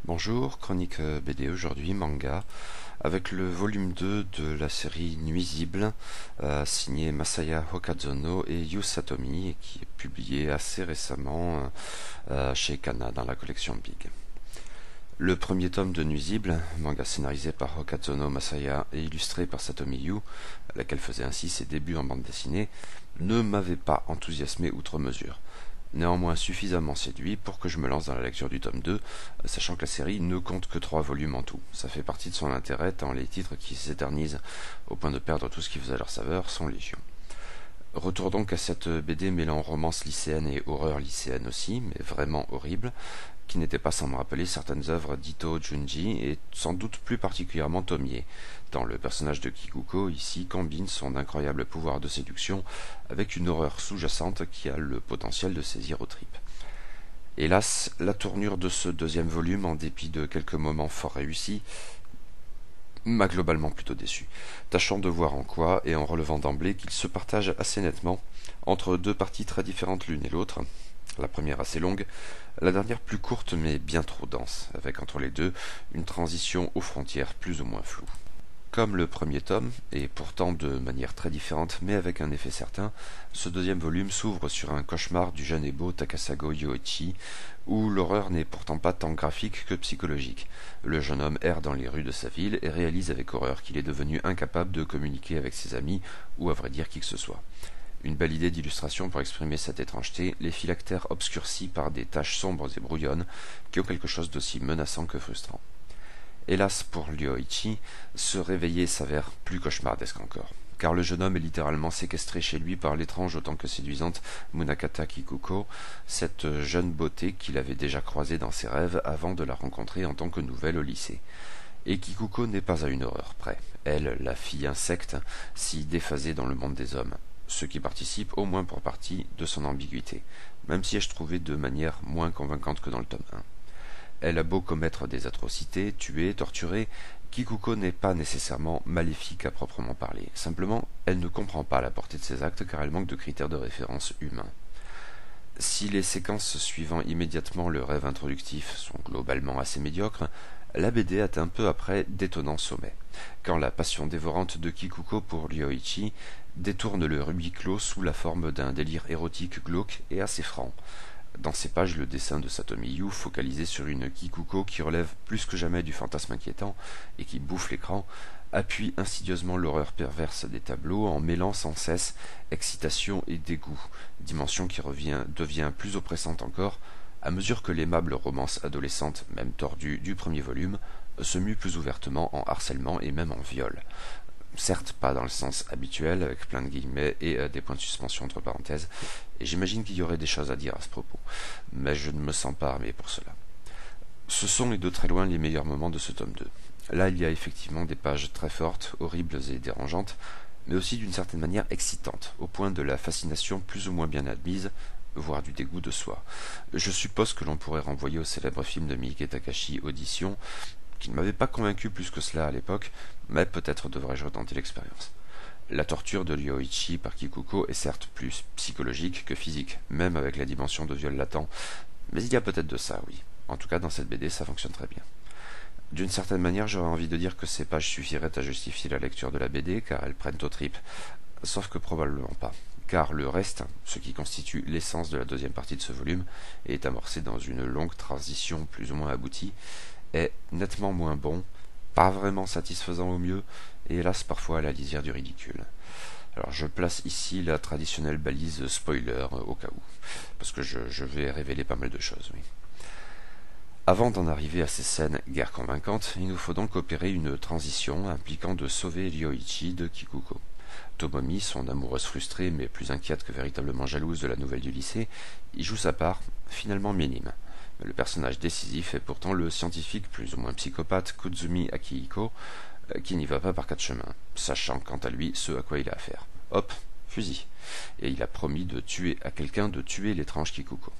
Bonjour, chronique BD aujourd'hui, manga, avec le volume 2 de la série Nuisible, signé Masaya Hokazono et Yu Satomi, et qui est publié assez récemment chez Kana dans la collection Big. Le premier tome de Nuisible, manga scénarisé par Hokazono Masaya et illustré par Satomi Yu, laquelle faisait ainsi ses débuts en bande dessinée, ne m'avait pas enthousiasmé outre mesure. Néanmoins suffisamment séduit pour que je me lance dans la lecture du tome 2, sachant que la série ne compte que 3 volumes en tout. Ça fait partie de son intérêt tant les titres qui s'éternisent au point de perdre tout ce qui faisait leur saveur sont légion. Retour donc à cette BD mêlant romance lycéenne et horreur lycéenne aussi, mais vraiment horrible, qui n'était pas sans me rappeler certaines œuvres d'Ito Junji et sans doute plus particulièrement Tomie, dont le personnage de Kikuko ici combine son incroyable pouvoir de séduction avec une horreur sous-jacente qui a le potentiel de saisir aux tripes. Hélas, la tournure de ce deuxième volume, en dépit de quelques moments fort réussis, m'a globalement plutôt déçu, tâchant de voir en quoi, et en relevant d'emblée qu'il se partage assez nettement entre deux parties très différentes l'une et l'autre, la première assez longue, la dernière plus courte mais bien trop dense, avec entre les deux une transition aux frontières plus ou moins floues. Comme le premier tome, et pourtant de manière très différente mais avec un effet certain, ce deuxième volume s'ouvre sur un cauchemar du jeune et beau Takasago Yoichi, où l'horreur n'est pourtant pas tant graphique que psychologique. Le jeune homme erre dans les rues de sa ville et réalise avec horreur qu'il est devenu incapable de communiquer avec ses amis, ou à vrai dire qui que ce soit. Une belle idée d'illustration pour exprimer cette étrangeté, les phylactères obscurcis par des taches sombres et brouillonnes, qui ont quelque chose d'aussi menaçant que frustrant. Hélas pour Ryoichi, se réveiller s'avère plus cauchemardesque encore, car le jeune homme est littéralement séquestré chez lui par l'étrange autant que séduisante Munakata Kikuko, cette jeune beauté qu'il avait déjà croisée dans ses rêves avant de la rencontrer en tant que nouvelle au lycée. Et Kikuko n'est pas à une horreur près, elle, la fille insecte, si déphasée dans le monde des hommes, ce qui participe au moins pour partie de son ambiguïté, même si ai-je trouvé de manière moins convaincante que dans le tome 1. Elle a beau commettre des atrocités, tuer, torturer, Kikuko n'est pas nécessairement maléfique à proprement parler. Simplement, elle ne comprend pas la portée de ses actes car elle manque de critères de référence humains. Si les séquences suivant immédiatement le rêve introductif sont globalement assez médiocres, la BD atteint peu après d'étonnants sommets, quand la passion dévorante de Kikuko pour Ryoichi détourne le huis clos sous la forme d'un délire érotique glauque et assez franc. Dans ces pages, le dessin de Satomi Yu, focalisé sur une Kikuko qui relève plus que jamais du fantasme inquiétant et qui bouffe l'écran, appuie insidieusement l'horreur perverse des tableaux en mêlant sans cesse excitation et dégoût, dimension qui devient plus oppressante encore à mesure que l'aimable romance adolescente, même tordue, du premier volume, se mue plus ouvertement en harcèlement et même en viol. Certes pas dans le sens habituel, avec plein de guillemets et des points de suspension entre parenthèses, et j'imagine qu'il y aurait des choses à dire à ce propos, mais je ne me sens pas armé pour cela. Ce sont et de très loin les meilleurs moments de ce tome 2. Là, il y a effectivement des pages très fortes, horribles et dérangeantes, mais aussi d'une certaine manière excitantes, au point de la fascination plus ou moins bien admise, voire du dégoût de soi. Je suppose que l'on pourrait renvoyer au célèbre film de Miike Takashi, Audition, qui ne m'avait pas convaincu plus que cela à l'époque, mais peut-être devrais-je retenter l'expérience. La torture de Ryoichi par Kikuko est certes plus psychologique que physique, même avec la dimension de viol latent, mais il y a peut-être de ça, oui. En tout cas, dans cette BD, ça fonctionne très bien. D'une certaine manière, j'aurais envie de dire que ces pages suffiraient à justifier la lecture de la BD, car elles prennent aux tripes, sauf que probablement pas. Car le reste, ce qui constitue l'essence de la deuxième partie de ce volume, et est amorcé dans une longue transition plus ou moins aboutie, est nettement moins bon, pas vraiment satisfaisant au mieux, et hélas parfois à la lisière du ridicule. Alors je place ici la traditionnelle balise spoiler au cas où, parce que je vais révéler pas mal de choses, oui. Avant d'en arriver à ces scènes guère convaincantes, il nous faut donc opérer une transition impliquant de sauver Ryoichi de Kikuko. Tomomi, son amoureuse frustrée mais plus inquiète que véritablement jalouse de la nouvelle du lycée, y joue sa part, finalement minime. Le personnage décisif est pourtant le scientifique plus ou moins psychopathe Kuzumi Akihiko, qui n'y va pas par quatre chemins, sachant quant à lui ce à quoi il a affaire. Hop, fusil. Et il a promis de tuer à quelqu'un de tuer l'étrange Kikuko.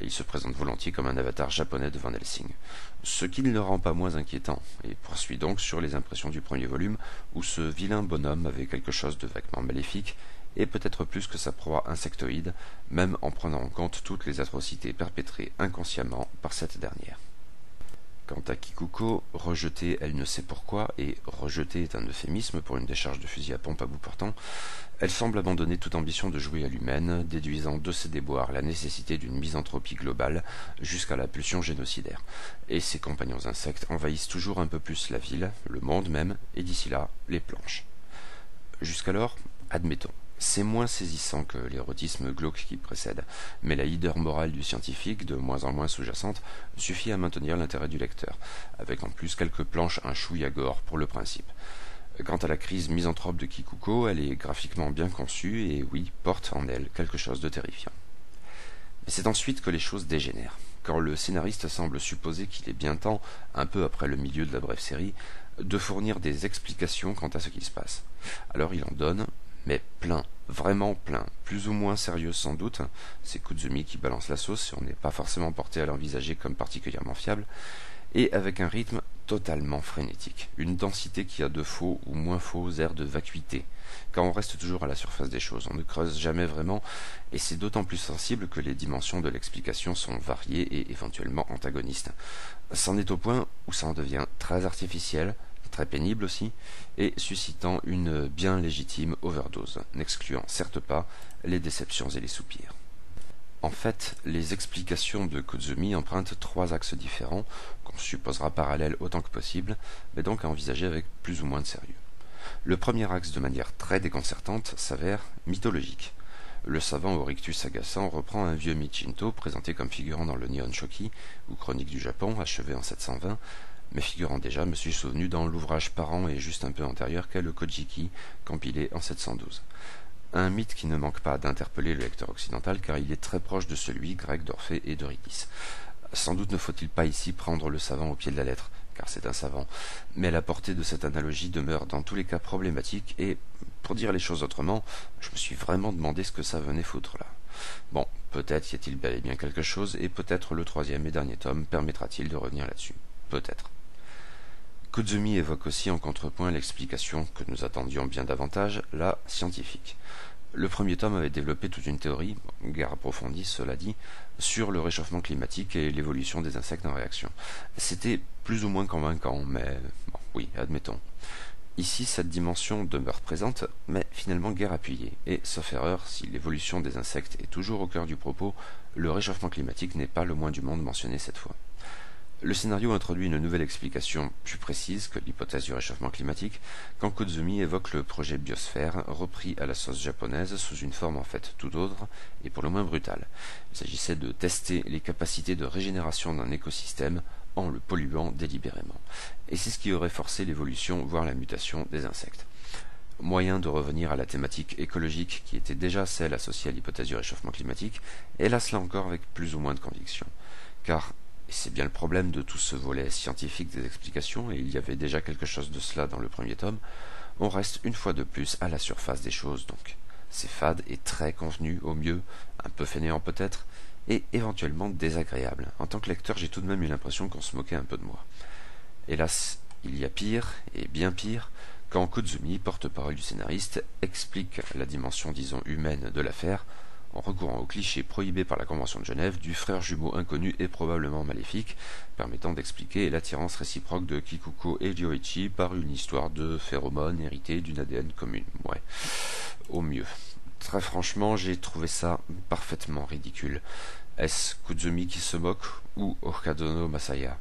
Et il se présente volontiers comme un avatar japonais de Van Helsing, ce qui ne le rend pas moins inquiétant, et poursuit donc sur les impressions du premier volume, où ce vilain bonhomme avait quelque chose de vaguement maléfique, et peut-être plus que sa proie insectoïde, même en prenant en compte toutes les atrocités perpétrées inconsciemment par cette dernière. Quant à Kikuko, rejetée elle ne sait pourquoi, et rejetée est un euphémisme pour une décharge de fusil à pompe à bout portant, elle semble abandonner toute ambition de jouer à l'humaine, déduisant de ses déboires la nécessité d'une misanthropie globale jusqu'à la pulsion génocidaire. Et ses compagnons insectes envahissent toujours un peu plus la ville, le monde même, et d'ici là, les planches. Jusqu'alors, admettons. C'est moins saisissant que l'érotisme glauque qui précède, mais la leader morale du scientifique, de moins en moins sous-jacente, suffit à maintenir l'intérêt du lecteur, avec en plus quelques planches un chouïa gore pour le principe. Quant à la crise misanthrope de Kikuko, elle est graphiquement bien conçue et oui, porte en elle quelque chose de terrifiant. Mais c'est ensuite que les choses dégénèrent, quand le scénariste semble supposer qu'il est bien temps, un peu après le milieu de la brève série, de fournir des explications quant à ce qui se passe. Alors il en donne, mais plein, vraiment plein, plus ou moins sérieux sans doute, c'est Koizumi qui balance la sauce et on n'est pas forcément porté à l'envisager comme particulièrement fiable, et avec un rythme totalement frénétique, une densité qui a de faux ou moins faux airs de vacuité, car on reste toujours à la surface des choses, on ne creuse jamais vraiment, et c'est d'autant plus sensible que les dimensions de l'explication sont variées et éventuellement antagonistes. C'en est au point où ça en devient très artificiel, très pénible aussi, et suscitant une bien légitime overdose, n'excluant certes pas les déceptions et les soupirs. En fait, les explications de Koizumi empruntent trois axes différents, qu'on supposera parallèles autant que possible, mais donc à envisager avec plus ou moins de sérieux. Le premier axe, de manière très déconcertante, s'avère mythologique. Le savant au rictus agaçant reprend un vieux mythe shinto présenté comme figurant dans le Nihon Shoki, ou Chronique du Japon, achevé en 720, mais figurant déjà, me suis souvenu dans l'ouvrage parent et juste un peu antérieur qu'est le Kojiki, compilé en 712. Un mythe qui ne manque pas d'interpeller le lecteur occidental car il est très proche de celui grec d'Orphée et d'Eurydice. Sans doute ne faut-il pas ici prendre le savant au pied de la lettre, car c'est un savant, mais la portée de cette analogie demeure dans tous les cas problématique et, pour dire les choses autrement, je me suis vraiment demandé ce que ça venait foutre là. Bon, peut-être y a-t-il bel et bien quelque chose et peut-être le troisième et dernier tome permettra-t-il de revenir là-dessus. Peut-être. Koizumi évoque aussi en contrepoint l'explication que nous attendions bien davantage, la scientifique. Le premier tome avait développé toute une théorie, guère approfondie cela dit, sur le réchauffement climatique et l'évolution des insectes en réaction. C'était plus ou moins convaincant, mais bon, oui, admettons. Ici, cette dimension demeure présente, mais finalement guère appuyée, et, sauf erreur, si l'évolution des insectes est toujours au cœur du propos, le réchauffement climatique n'est pas le moins du monde mentionné cette fois. Le scénario introduit une nouvelle explication plus précise que l'hypothèse du réchauffement climatique quand Koizumi évoque le projet Biosphère repris à la sauce japonaise sous une forme en fait tout autre et pour le moins brutale. Il s'agissait de tester les capacités de régénération d'un écosystème en le polluant délibérément. Et c'est ce qui aurait forcé l'évolution, voire la mutation des insectes. Moyen de revenir à la thématique écologique qui était déjà celle associée à l'hypothèse du réchauffement climatique, hélas là encore avec plus ou moins de conviction. Car et c'est bien le problème de tout ce volet scientifique des explications, et il y avait déjà quelque chose de cela dans le premier tome, on reste une fois de plus à la surface des choses donc. C'est fade et très contenu au mieux, un peu fainéant peut-être, et éventuellement désagréable. En tant que lecteur, j'ai tout de même eu l'impression qu'on se moquait un peu de moi. Hélas, il y a pire, et bien pire, quand Koizumi, porte-parole du scénariste, explique la dimension, disons, humaine de l'affaire, en recourant au cliché prohibé par la Convention de Genève du frère jumeau inconnu et probablement maléfique, permettant d'expliquer l'attirance réciproque de Kikuko et Ryoichi par une histoire de phéromones héritées d'une ADN commune. Ouais, au mieux. Très franchement, j'ai trouvé ça parfaitement ridicule. Est-ce Koizumi qui se moque ou Okadono Masaya?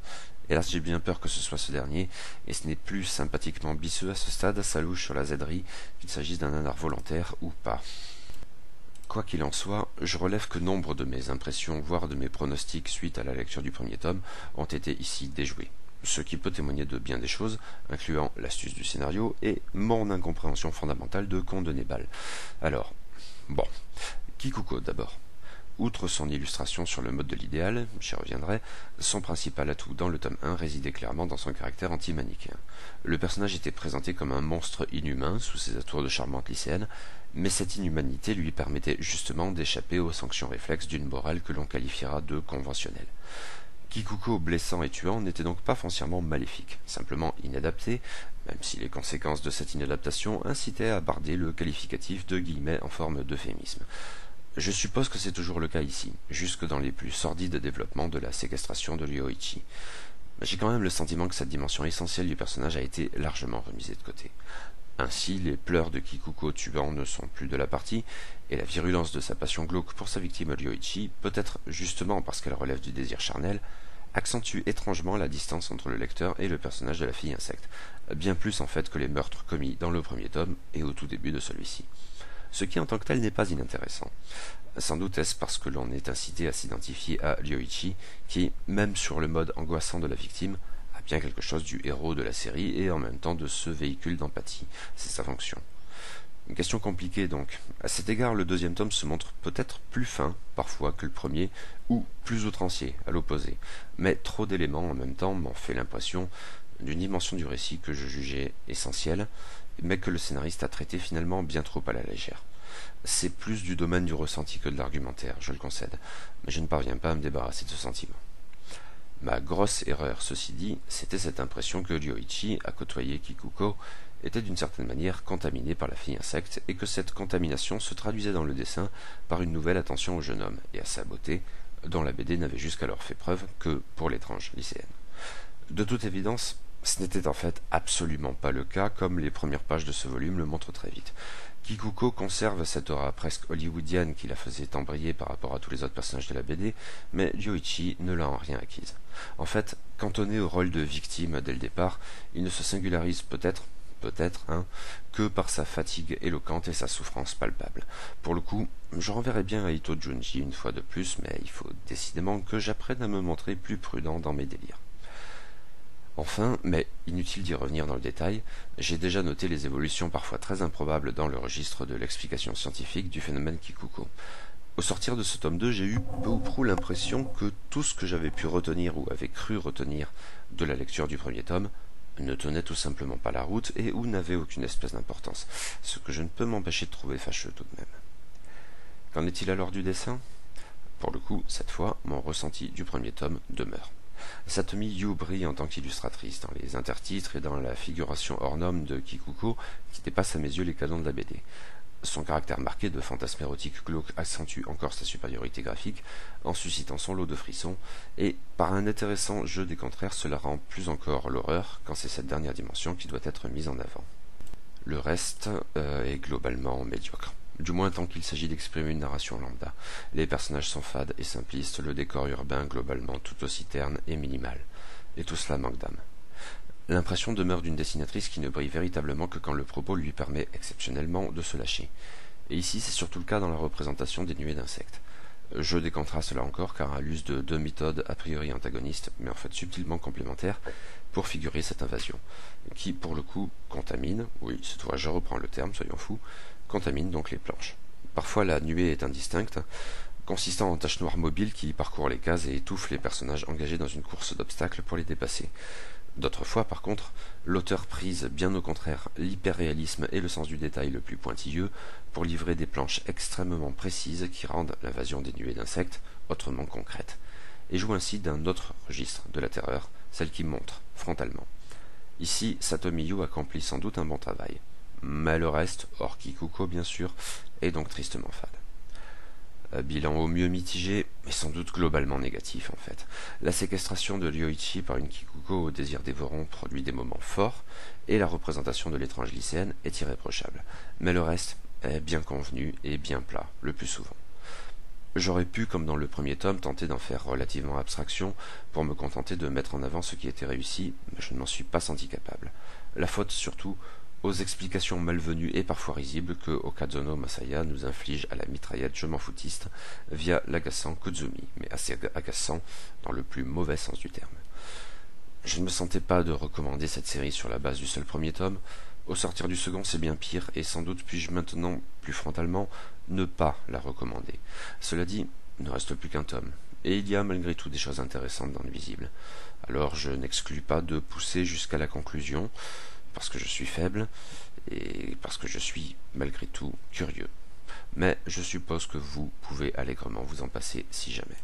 Hélas, j'ai bien peur que ce soit ce dernier, et ce n'est plus sympathiquement bisseux à ce stade, ça louche sur la zèderie, qu'il s'agisse d'un nanar volontaire ou pas. Quoi qu'il en soit, je relève que nombre de mes impressions, voire de mes pronostics suite à la lecture du premier tome, ont été ici déjoués. Ce qui peut témoigner de bien des choses, incluant l'astuce du scénario et mon incompréhension fondamentale de Conte de Nébal. Alors, bon, Kikuko d'abord. Outre son illustration sur le mode de l'idéal, j'y reviendrai, son principal atout dans le tome 1 résidait clairement dans son caractère anti-manichéen. Le personnage était présenté comme un monstre inhumain sous ses atours de charmante lycéenne, mais cette inhumanité lui permettait justement d'échapper aux sanctions réflexes d'une morale que l'on qualifiera de conventionnelle. Kikuko blessant et tuant n'était donc pas foncièrement maléfique, simplement inadapté, même si les conséquences de cette inadaptation incitaient à barder le qualificatif de guillemets en forme d'euphémisme. Je suppose que c'est toujours le cas ici, jusque dans les plus sordides développements de la séquestration de Ryoichi. J'ai quand même le sentiment que cette dimension essentielle du personnage a été largement remisée de côté. Ainsi, les pleurs de Kikuko tuant ne sont plus de la partie, et la virulence de sa passion glauque pour sa victime Ryoichi, peut-être justement parce qu'elle relève du désir charnel, accentue étrangement la distance entre le lecteur et le personnage de la fille insecte, bien plus en fait que les meurtres commis dans le premier tome et au tout début de celui-ci. Ce qui en tant que tel n'est pas inintéressant. Sans doute est-ce parce que l'on est incité à s'identifier à Ryoichi, qui, même sur le mode angoissant de la victime, a bien quelque chose du héros de la série et en même temps de ce véhicule d'empathie. C'est sa fonction. Une question compliquée donc. À cet égard, le deuxième tome se montre peut-être plus fin, parfois, que le premier, ou plus outrancier, à l'opposé. Mais trop d'éléments en même temps m'ont fait l'impression d'une dimension du récit que je jugeais essentielle, mais que le scénariste a traité finalement bien trop à la légère. C'est plus du domaine du ressenti que de l'argumentaire, je le concède, mais je ne parviens pas à me débarrasser de ce sentiment. Ma grosse erreur, ceci dit, c'était cette impression que Ryoichi, à côtoyer Kikuko, était d'une certaine manière contaminé par la fille insecte et que cette contamination se traduisait dans le dessin par une nouvelle attention au jeune homme et à sa beauté, dont la BD n'avait jusqu'alors fait preuve que pour l'étrange lycéenne. De toute évidence, ce n'était en fait absolument pas le cas, comme les premières pages de ce volume le montrent très vite. Kikuko conserve cette aura presque hollywoodienne qui la faisait embrayer par rapport à tous les autres personnages de la BD, mais Ryoichi ne l'a en rien acquise. En fait, cantonné au rôle de victime dès le départ, il ne se singularise peut-être, que par sa fatigue éloquente et sa souffrance palpable. Pour le coup, je renverrai bien à Ito Junji une fois de plus, mais il faut décidément que j'apprenne à me montrer plus prudent dans mes délires. Enfin, mais inutile d'y revenir dans le détail, j'ai déjà noté les évolutions parfois très improbables dans le registre de l'explication scientifique du phénomène Kikuko. Au sortir de ce tome 2, j'ai eu peu ou prou l'impression que tout ce que j'avais pu retenir ou avait cru retenir de la lecture du premier tome ne tenait tout simplement pas la route et ou n'avait aucune espèce d'importance, ce que je ne peux m'empêcher de trouver fâcheux tout de même. Qu'en est-il alors du dessin? Pour le coup, cette fois, mon ressenti du premier tome demeure. Satomi Yu brille en tant qu'illustratrice dans les intertitres et dans la figuration hors norme de Kikuko qui dépasse à mes yeux les canons de la BD. Son caractère marqué de fantasme érotique glauque accentue encore sa supériorité graphique en suscitant son lot de frissons, et par un intéressant jeu des contraires cela rend plus encore l'horreur quand c'est cette dernière dimension qui doit être mise en avant. Le reste est globalement médiocre. Du moins tant qu'il s'agit d'exprimer une narration lambda. Les personnages sont fades et simplistes, le décor urbain globalement tout aussi terne et minimal. Et tout cela manque d'âme. L'impression demeure d'une dessinatrice qui ne brille véritablement que quand le propos lui permet exceptionnellement de se lâcher. Et ici c'est surtout le cas dans la représentation des nuées d'insectes. Jeu des contrastes là encore, car à l'use de deux méthodes a priori antagonistes, mais en fait subtilement complémentaires, pour figurer cette invasion, qui pour le coup contamine, oui cette fois je reprends le terme, soyons fous, contamine donc les planches. Parfois la nuée est indistincte, consistant en taches noires mobiles qui parcourent les cases et étouffent les personnages engagés dans une course d'obstacles pour les dépasser. D'autres fois, par contre, l'auteur prise bien au contraire l'hyperréalisme et le sens du détail le plus pointilleux pour livrer des planches extrêmement précises qui rendent l'invasion des nuées d'insectes autrement concrète, et joue ainsi d'un autre registre de la terreur, celle qui montre frontalement. Ici, Satomi Yu accomplit sans doute un bon travail, mais le reste, hors Kikuko bien sûr, est donc tristement fade. Bilan au mieux mitigé, mais sans doute globalement négatif en fait. La séquestration de Ryoichi par une Kikuko au désir dévorant produit des moments forts, et la représentation de l'étrange lycéenne est irréprochable. Mais le reste est bien convenu et bien plat, le plus souvent. J'aurais pu, comme dans le premier tome, tenter d'en faire relativement abstraction pour me contenter de mettre en avant ce qui était réussi, mais je ne m'en suis pas senti capable. La faute surtout aux explications malvenues et parfois risibles que Okazono Masaya nous inflige à la mitraillette je m'en foutiste via l'agaçant Kuzumi, mais assez agaçant dans le plus mauvais sens du terme. Je ne me sentais pas de recommander cette série sur la base du seul premier tome. Au sortir du second, c'est bien pire, et sans doute puis-je maintenant, plus frontalement, ne pas la recommander. Cela dit, il ne reste plus qu'un tome, et il y a malgré tout des choses intéressantes dans le visible. Alors je n'exclus pas de pousser jusqu'à la conclusion, parce que je suis faible, et parce que je suis, malgré tout, curieux. Mais je suppose que vous pouvez allègrement vous en passer si jamais.